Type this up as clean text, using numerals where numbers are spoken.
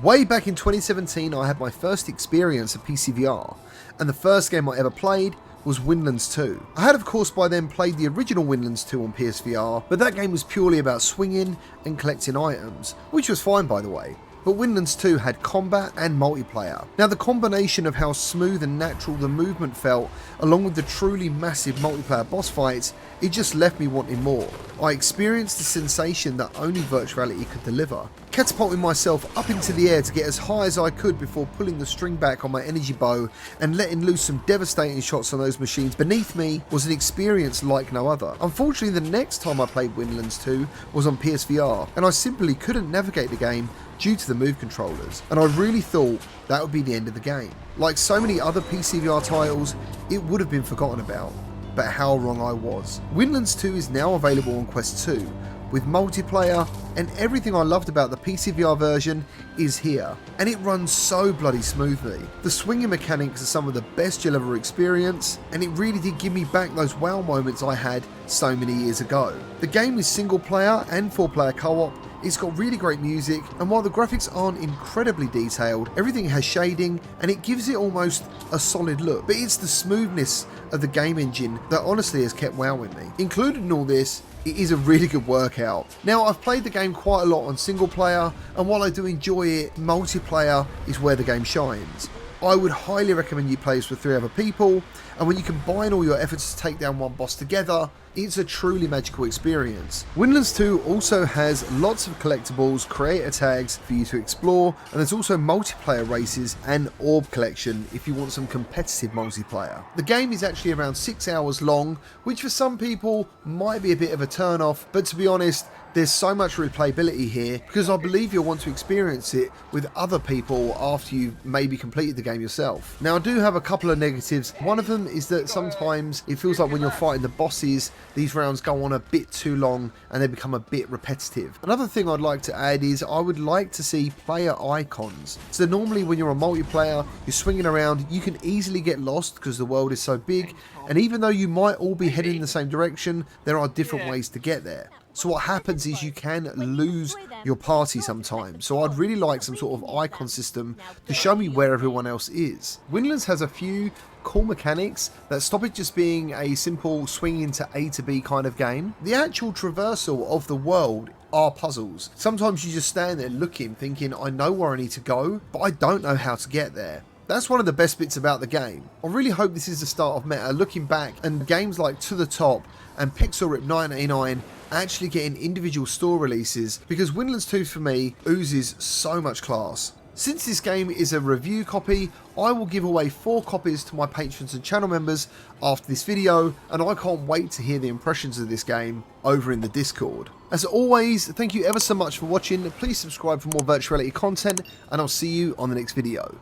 Way back in 2017 I had my first experience of pcvr, and the first game I ever played was Windlands 2. I had of course by then played the original Windlands 2 on psvr, but that game was purely about swinging and collecting items, which was fine by the way. But Windlands 2 had combat and multiplayer. Now the combination of how smooth and natural the movement felt, along with the truly massive multiplayer boss fights, it just left me wanting more. I experienced the sensation that only virtual reality could deliver. Catapulting myself up into the air to get as high as I could before pulling the string back on my energy bow and letting loose some devastating shots on those machines beneath me was an experience like no other. Unfortunately, the next time I played Windlands 2 was on psvr, and I simply couldn't navigate the game due to the move controllers, and I really thought that would be the end of the game. Like so many other pcvr titles, it would have been forgotten about, but how wrong I was. Windlands 2 is now available on Quest 2, with multiplayer, and everything I loved about the pcvr version is here, and it runs so bloody smoothly. The swinging mechanics are some of the best you'll ever experience, and it really did give me back those wow moments I had so many years ago. The game is single player and 4-player co-op. It's got really great music, and while the graphics aren't incredibly detailed, everything has shading and it gives it almost a solid look. But it's the smoothness of the game engine that honestly has kept wowing me. Included in all this, it is a really good workout. Now, I've played the game quite a lot on single player, and while I do enjoy it, multiplayer is where the game shines. I would highly recommend you play this with 3 other people, and when you combine all your efforts to take down one boss together, it's a truly magical experience. Windlands 2 also has lots of collectibles, creator tags for you to explore, and there's also multiplayer races and orb collection if you want some competitive multiplayer. The game is actually around 6 hours long, which for some people might be a bit of a turn off, but to be honest, there's so much replayability here because I believe you'll want to experience it with other people after you've maybe completed the game yourself. Now, I do have a couple of negatives. One of them is that sometimes it feels like when you're fighting the bosses, these rounds go on a bit too long and they become a bit repetitive. Another thing I'd like to add is I would like to see player icons. So normally when you're a multiplayer, you're swinging around, you can easily get lost because the world is so big, and even though you might all be heading in the same direction, there are different ways to get there. So what happens is you can lose your party sometimes. So I'd really like some sort of icon system to show me where everyone else is. Windlands has a few cool mechanics that stop it just being a simple swinging to A to B kind of game. The actual traversal of the world are puzzles. Sometimes you just stand there looking, thinking, I know where I need to go, but I don't know how to get there. That's one of the best bits about the game. I really hope this is the start of meta looking back, and games like To The Top and Pixel Rip 989 actually getting individual store releases, because Windlands 2 for me oozes so much class. Since this game is a review copy, I will give away 4 copies to my patrons and channel members after this video, and I can't wait to hear the impressions of this game over in the Discord. As always, thank you ever so much for watching. Please subscribe for more virtual reality content, and I'll see you on the next video.